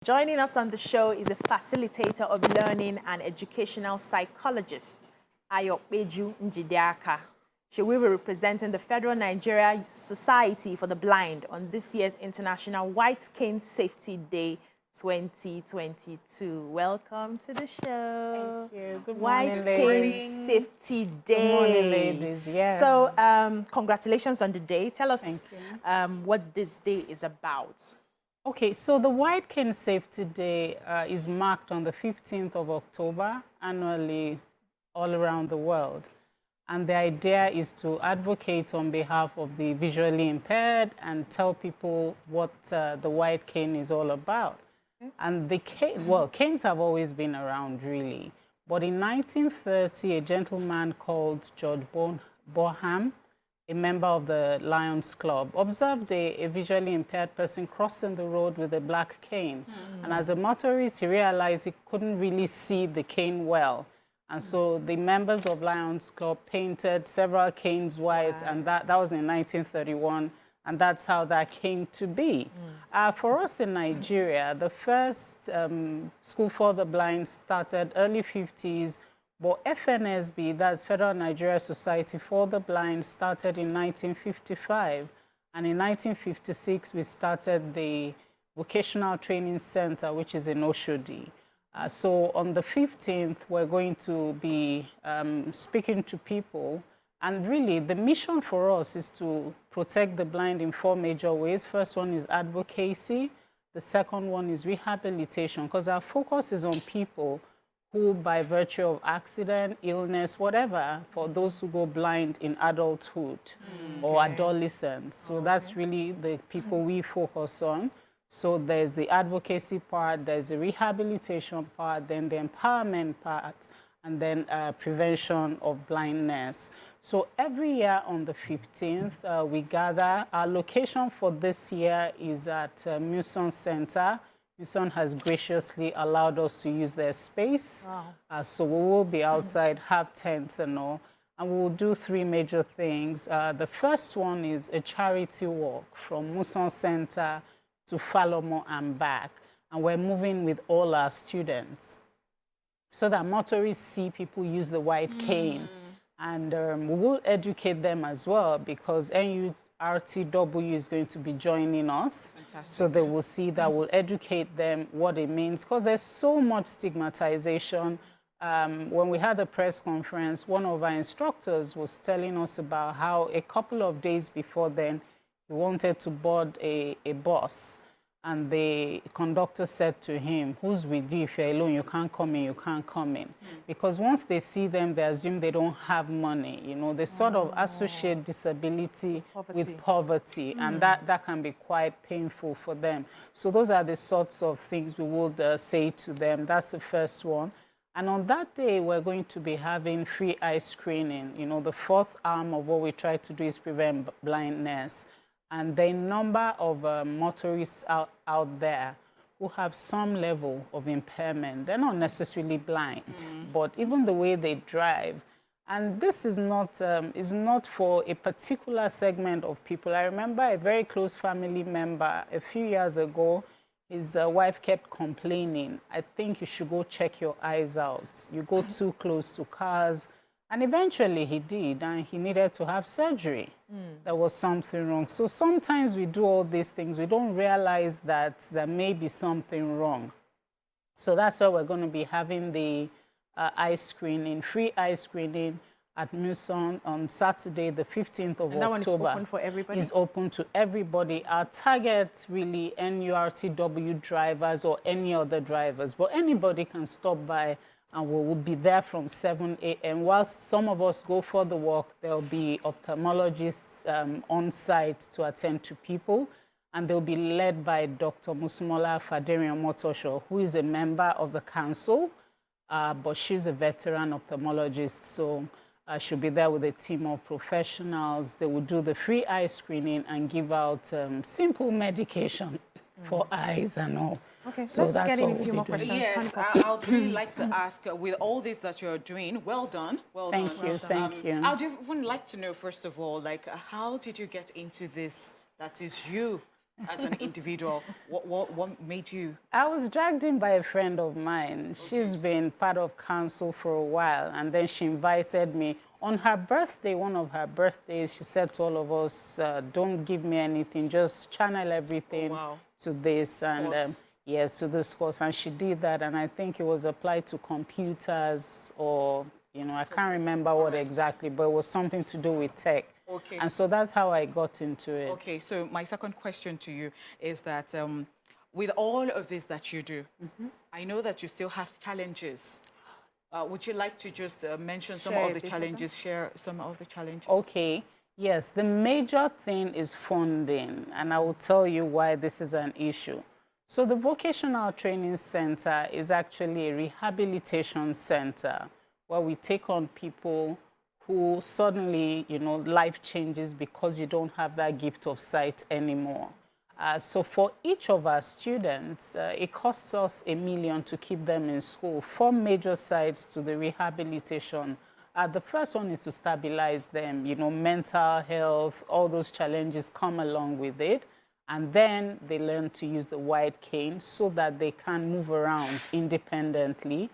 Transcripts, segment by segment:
Joining us on the show is a facilitator of learning and educational psychologist, Ayopeju Njideaka. She will be representing the Federal Nigeria Society for the Blind on this year's International White Cane Safety Day 2022. Welcome to the show. Thank you. Good morning, White ladies. Cane Safety Day. Good morning, ladies. Yes. So, congratulations on the day. Tell us Thank you. what this day is about. Okay, so the White Cane Safety Day is marked on the 15th of October annually all around the world. And the idea is to advocate on behalf of the visually impaired and tell people what the white cane is all about. And the cane, well, canes have always been around, really. But in 1930, a gentleman called George Bonham, a member of the Lions Club, observed a visually impaired person crossing the road with a black cane. And as a motorist, he realized he couldn't really see the cane well. And so the members of Lions Club painted several canes white, and that was in 1931, and that's how that came to be. For us in Nigeria, the first school for the blind started early 50s, but FNSB, that's Federal Nigeria Society for the Blind, started in 1955. And in 1956, we started the Vocational Training Center, which is in Oshodi. So on the 15th, we're going to be speaking to people. And really, the mission for us is to protect the blind in 4 major ways. First one is advocacy. The second one is rehabilitation, because our focus is on people who, by virtue of accident, illness, whatever, for those who go blind in adulthood or adolescence. So that's really the people we focus on. So there's the advocacy part, there's the rehabilitation part, then the empowerment part, and then prevention of blindness. So every year on the 15th, we gather. Our location for this year is at Muson Center. Muson has graciously allowed us to use their space. Wow. So we will be outside, have tents and all. And we will do 3 major things. The first one is a charity walk from Muson Center to Falomo and back. And we're moving with all our students so that motorists see people use the white cane. And we will educate them as well, because NURTW is going to be joining us. Fantastic. So they will see that. We'll educate them what it means, because there's so much stigmatization. When we had a press conference, one of our instructors was telling us about how a couple of days before then, he wanted to board a bus. And the conductor said to him, "Who's with you? If you're alone, you can't come in, you can't come in." Because once they see them, they assume they don't have money. You know, they sort of associate disability with poverty, and that can be quite painful for them. So those are the sorts of things we would say to them. That's the first one. And on that day, we're going to be having free eye screening. You know, the 4th arm of what we try to do is prevent blindness. And the number of motorists out there who have some level of impairment. They're not necessarily blind, but even the way they drive. And this is not for a particular segment of people. I remember a very close family member a few years ago. His wife kept complaining, "I think you should go check your eyes out. You go too close to cars." And eventually he did, and he needed to have surgery. There was something wrong. So sometimes we do all these things, we don't realize that there may be something wrong. So that's why we're going to be having the eye screening, free eye screening at Muson on Saturday, the 15th of October. That one is open for everybody? It's open to everybody. Our target, really, NURTW drivers or any other drivers, but anybody can stop by. And we will be there from 7 a.m. Whilst some of us go for the walk, there'll be ophthalmologists on site to attend to people. And they'll be led by Dr. Musumola Faderian Motosho, who is a member of the council, but she's a veteran ophthalmologist. So she'll be there with a team of professionals. They will do the free eye screening and give out simple medication for eyes and all. Okay, so let's get in a few more questions. Yes, I would really like to ask, with all this that you're doing, well done, well done. Thank you, thank you. I would even like to know, first of all, like, how did you get into this? That is you as an individual? What made you? I was dragged in by a friend of mine. Okay. She's been part of council for a while, and then she invited me. On her birthday, one of her birthdays, she said to all of us, don't give me anything, just channel everything to this. And yes, to this course. And she did that, and I think it was applied to computers or, you know, I can't remember what exactly, but it was something to do with tech. Okay. And so that's how I got into it. Okay, so my second question to you is that with all of this that you do, I know that you still have challenges. Would you like to just mention some of the challenges, share some of the challenges? Okay, yes, the major thing is funding, and I will tell you why this is an issue. So the Vocational Training Center is actually a rehabilitation center where we take on people who suddenly, you know, life changes because you don't have that gift of sight anymore. So for each of our students, it costs us $1 million to keep them in school. 4 major sides to the rehabilitation. The first one is to stabilize them, you know, mental health, all those challenges come along with it. And then they learn to use the wide cane so that they can move around independently.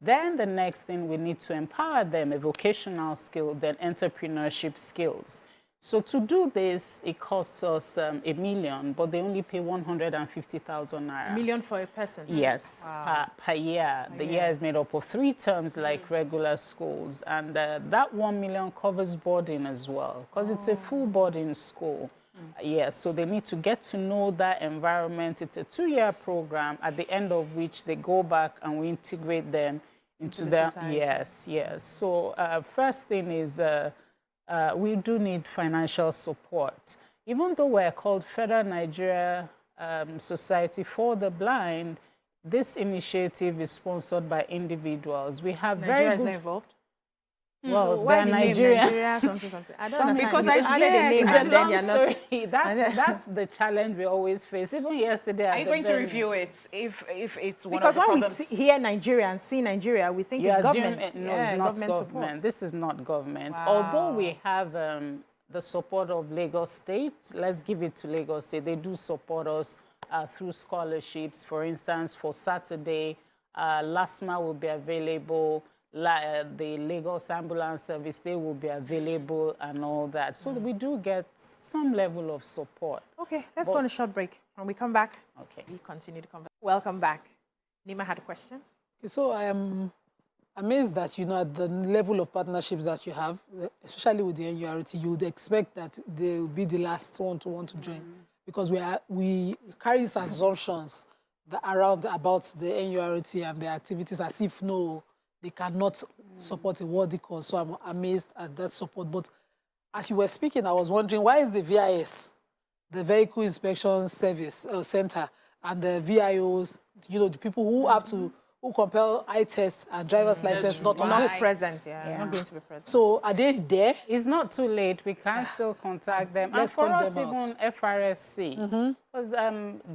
Then the next thing, we need to empower them, a vocational skill, then entrepreneurship skills. So to do this, it costs us $1 million, but they only pay 150,000 naira. $1 million for a person? Yes, per year. The year is made up of 3 terms like regular schools. And that 1 million covers boarding as well, because it's a full boarding school. Yes, so they need to get to know that environment. It's a 2-year program, at the end of which they go back and we integrate them into the society. Yes. So first thing is we do need financial support. Even though we're called Federal Nigeria Society for the Blind, this initiative is sponsored by individuals. We have Nigeria very good... Nigeria is not involved? Well, so they're Nigeria, something. I don't understand. Because that's the challenge we always face. Even yesterday, are you going to review it if it's one of the problems? Because when we hear Nigeria and see Nigeria, we think it's government. No, it's not government support. This is not government. Wow. Although we have the support of Lagos State, let's give it to Lagos State. They do support us through scholarships. For instance, for Saturday, LASMA will be available. The Lagos Ambulance Service, they will be available and all that. So we do get some level of support. Okay, let's go on a short break. When we come back, we continue the conversation. Welcome back. Nima had a question. So I am amazed that, you know, at the level of partnerships that you have, especially with the NURT, you would expect that they will be the last one to join. Because we carry these assumptions around about the NURT and their activities as if, no, they cannot support a worthy cause. So I'm amazed at that support. But as you were speaking, I was wondering, why is the VIS, the Vehicle Inspection Service Center, and the VIOs, you know, the people who have to, who compel eye tests and driver's license not present, not going to be present. So are they there? It's not too late. We can still contact them. And for us, even FRSC, because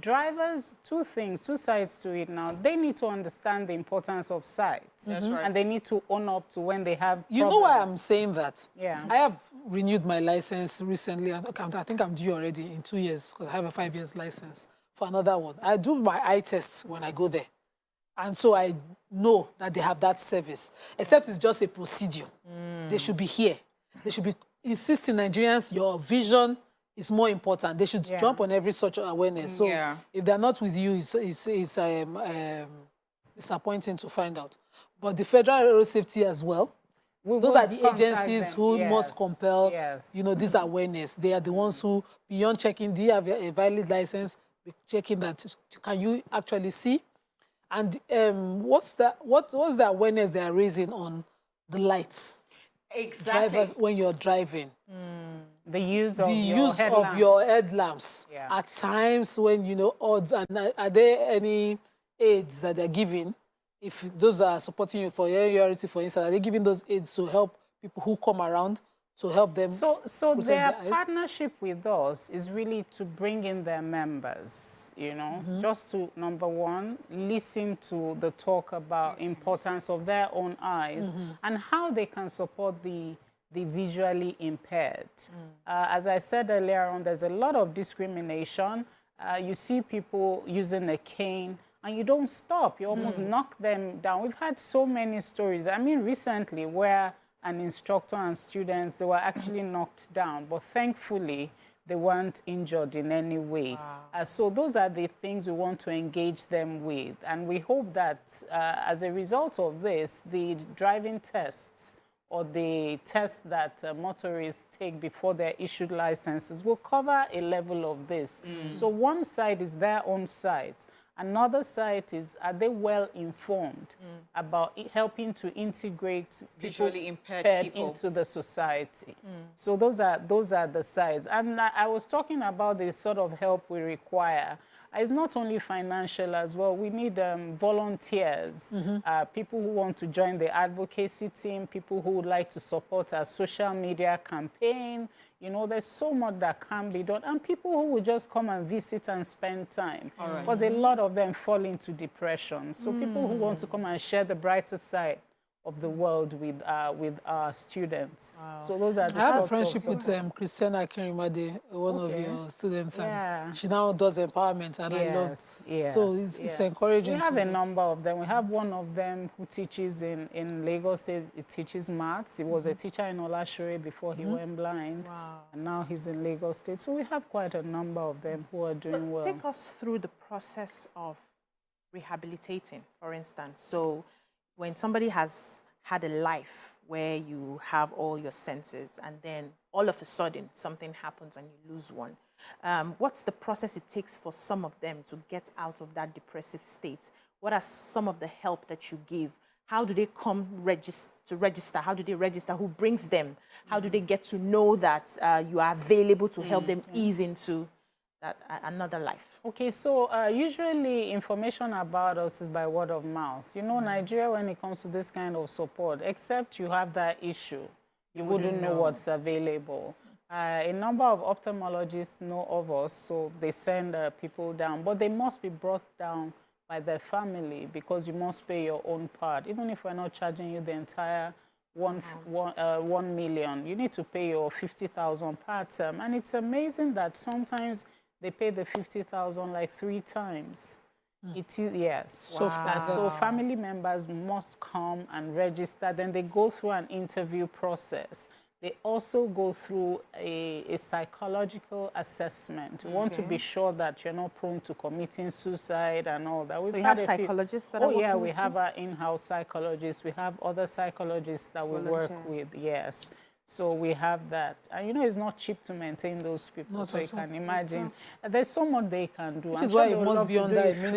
drivers, 2 sides to it now. They need to understand the importance of sight. That's right. And they need to own up to when they have problems. You know why I'm saying that? Yeah. I have renewed my license recently. I think I'm due already in 2 years because I have a 5-year license for another one. I do my eye tests when I go there. And so I know that they have that service, except it's just a procedure. They should be here. They should be insisting Nigerians, your vision is more important. They should jump on every such awareness. So if they're not with you, it's disappointing to find out. But the Federal Road Safety as well, those are the agencies who must compel, you know, this awareness. They are the ones who, beyond checking, do you have a valid license, checking that, can you actually see? And what's the awareness they are raising on the lights? Exactly. Drivers, when you're driving. The use of your headlamps. At times when, you know, odds, and are there any aids that they're giving? If those are supporting you for priority, for instance, are they giving those aids to help people who come around to help them? So their partnership with us is really to bring in their members, you know, just to, number one, listen to the talk about importance of their own eyes and how they can support the visually impaired. As I said earlier on, there's a lot of discrimination. You see people using a cane, and you don't stop. You almost knock them down. We've had so many stories. I mean, recently, where an instructor and students, they were actually knocked down. But thankfully, they weren't injured in any way. Wow. So those are the things we want to engage them with. And we hope that as a result of this, the driving tests or the tests that motorists take before they're issued licenses will cover a level of this. So one side is their own sides. Another side is, are they well informed about helping to integrate visually impaired people into the society? So those are the sides. And I was talking about the sort of help we require. It's not only financial as well. We need volunteers, people who want to join the advocacy team, people who would like to support our social media campaign. You know, there's so much that can be done. And people who will just come and visit and spend time. Because a lot of them fall into depression. So people who want to come and share the brighter side of the world with our students. Wow. So those are the I have a sorts friendship of with Christiana Kirimade, one of your students, Yeah. and she now does empowerment, and I love. Yes, So it's encouraging. We have to a do. number of them. We have one of them who teaches in Lagos State. He teaches maths. He was a teacher in Olasore before he went blind. Wow. And now he's in Lagos State. So we have quite a number of them who are doing well. Take us through the process of rehabilitating, for instance. So when somebody has had a life where you have all your senses and then all of a sudden something happens and you lose one, what's the process it takes for some of them to get out of that depressive state? What are some of the help that you give? How do they come to register? How do they register? Who brings them? How do they get to know that you are available to help them ease into that, another life? Okay, so usually information about us is by word of mouth. You know, Nigeria, when it comes to this kind of support, except you have that issue, you wouldn't know what's available. A number of ophthalmologists know of us, so they send people down, but they must be brought down by their family because you must pay your own part. Even if we're not charging you the entire 1 million, you need to pay your 50,000 per term. And it's amazing that sometimes they pay the 50,000 like 3 times. It is, yes. So So family members must come and register. Then they go through an interview process. They also go through a psychological assessment. We want to be sure that you're not prone to committing suicide and all that. So you have psychologists that are working yeah, with we you? have our in-house psychologists. We have other psychologists that we work with, yes. So we have that. And you know, it's not cheap to maintain those people. Not so you at all. can imagine. There's so much they can do. Which I'm is sure why they it would must love be to under do a it free.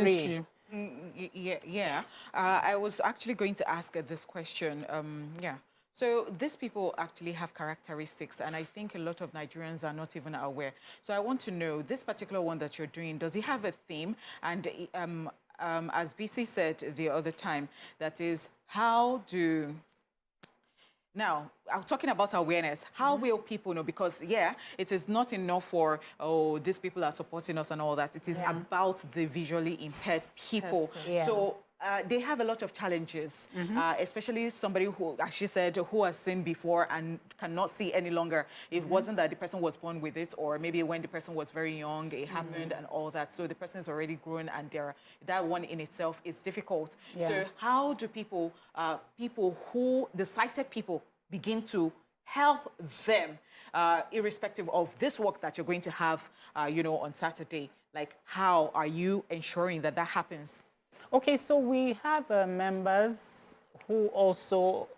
ministry. Yeah. I was actually going to ask this question. So these people actually have characteristics, and I think a lot of Nigerians are not even aware. So I want to know, this particular one that you're doing, does it have a theme? And as BC said the other time, that is, how do... Now, I'm talking about awareness. How will people know? Because, yeah, it is not enough for, oh, these people are supporting us and all that. It is about the visually impaired people. Yeah. So they have a lot of challenges, especially somebody who, as she said, who has seen before and cannot see any longer. It wasn't that the person was born with it, or maybe when the person was very young, it happened and all that. So the person is already grown, and that one in itself is difficult. Yeah. So how do people, the sighted people, begin to help them, irrespective of this work that you're going to have, on Saturday? Like, how are you ensuring that happens? Okay, so we have members who also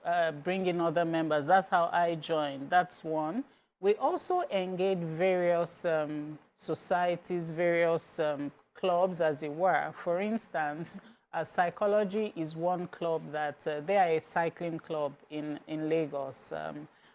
bring in other members. That's how I joined. That's one. We also engage various societies, various clubs, as it were. For instance, psychology is one club that they are a cycling club in Lagos.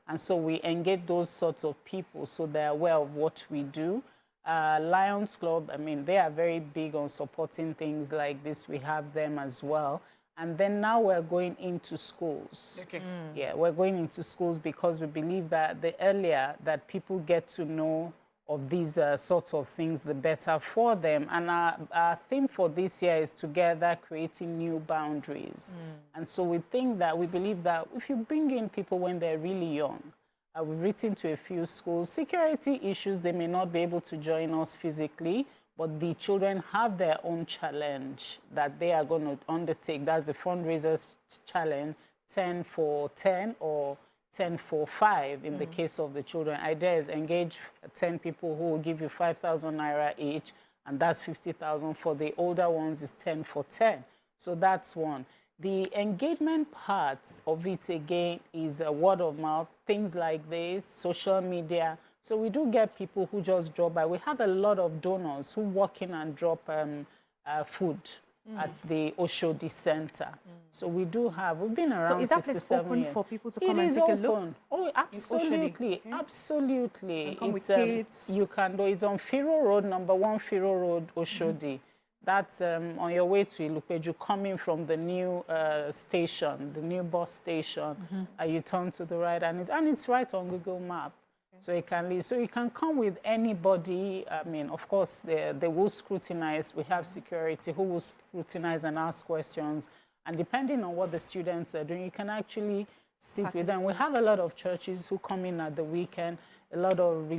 And so we engage those sorts of people so they're aware of what we do. Lions Club, I mean, they are very big on supporting things like this. We have them as well. And then now we're going into schools. Okay. Yeah, we're going into schools because we believe that the earlier that people get to know of these sorts of things, the better for them. And our theme for this year is Together Creating New Boundaries. And so we believe that if you bring in people when they're really young, we've written to a few schools, security issues, they may not be able to join us physically, but the children have their own challenge that they are going to undertake. That's the fundraisers challenge, 10 for 10 or 10 for 5 in the case of the children. Idea is engage 10 people who will give you 5,000 naira each, and that's 50,000. For the older ones, is 10 for 10. So that's one. The engagement part of it, again, is a word of mouth, things like this, social media. So we do get people who just drop by. We have a lot of donors who walk in and drop food at the Oshodi Center. So we do have, we've been around 67 years. So is that place open for people to come and take a look? Oh, absolutely, okay. absolutely. And come with kids. You can do, it's on Firo Road, number 1 Firo Road, Oshodi. That's on your way to Ayopeju, coming from the new station, the new bus station. You turn to the right, and it's right on Google Map. So you can leave. So you can come with anybody. I mean, of course, they will scrutinize. We have security who will scrutinize and ask questions. And depending on what the students are doing, you can actually sit with them. We have a lot of churches who come in at the weekend, a lot of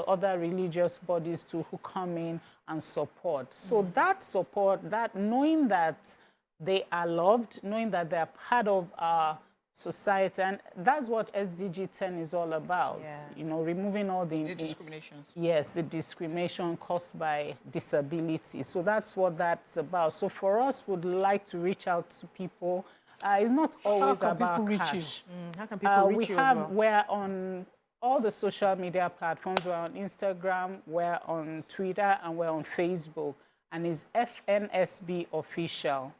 other religious bodies too who come in and support. So that support, that knowing that they are loved, knowing that they are part of our society, and that's what SDG 10 is all about. Yeah. You know, removing all the discriminations. Yes, the discrimination caused by disability. So that's what that's about. So for us, we'd like to reach out to people. It's not always about cash. How can people reach you as well? We're on all the social media platforms. We're on Instagram, we're on Twitter, and we're on Facebook. And it's FNSB Official.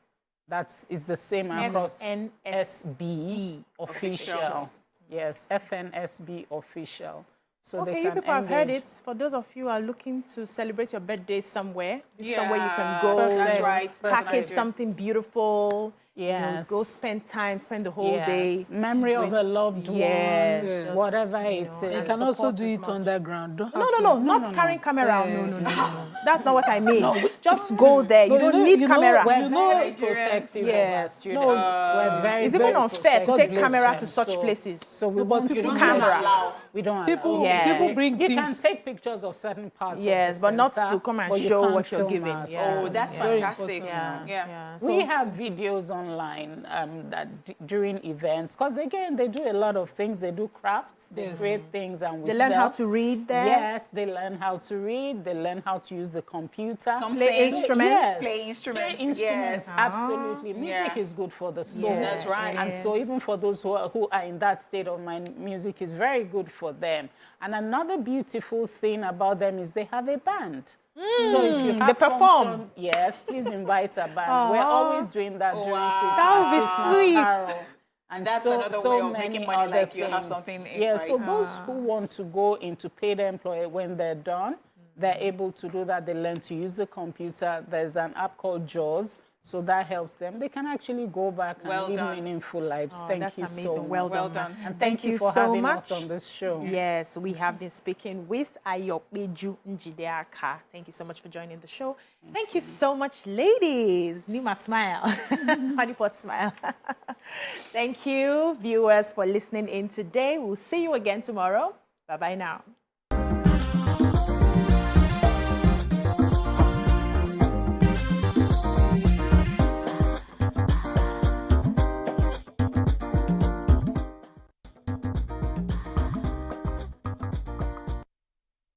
Is the same across FNSB Official. Yes, FNSB Official. So okay, you people have heard it. For those of you who are looking to celebrate your birthday somewhere, somewhere you can go. That's right. Package something beautiful. Yes. You know, go spend the whole day. Memory of a loved one. Yes. Whatever it is. You can also do it underground. Not carrying camera. No. That's not what I mean. Just go there. You don't need camera. We're very protective of our students. We're very, it's even unfair to take camera to them. such places. So we want to do camera. We don't People, allow. people bring You things. can take pictures of certain parts. Yes, of the but not center, to come and but you show can't what you're film giving. us. Yeah. Oh, that's Very fantastic. important. Yeah. We have videos online during events, because again, they do a lot of things. They do crafts, they create things, and we They learn how to read there. Yes, they learn how to read. They learn how to use the computer. Play instruments. Yes. Play instruments. Play instruments. Yes. Absolutely. Music is good for the soul. Yeah, That's right. And so even for those who are in that state of mind, music is very good for them. And another beautiful thing about them is they have a band. So if you have they perform. functions, yes, please invite a band. We're always doing that during Christmas. That would be Christmas sweet. Carol. And That's another way of making money, like you have something in Yeah, so right. those who want to go into paid employee, when they're done, they're able to do that. They learn to use the computer. There's an app called JAWS, so that helps them. They can actually go back and live meaningful lives. Thank that's you amazing. so much. Well done. And thank you for so having much us on this show. Yes, we have been speaking with Ayopeju Njideaka. Thank you so much for joining the show. Thank you so much, ladies. Nima smile. Honeypot smile. Thank you, viewers, for listening in today. We'll see you again tomorrow. Bye-bye now.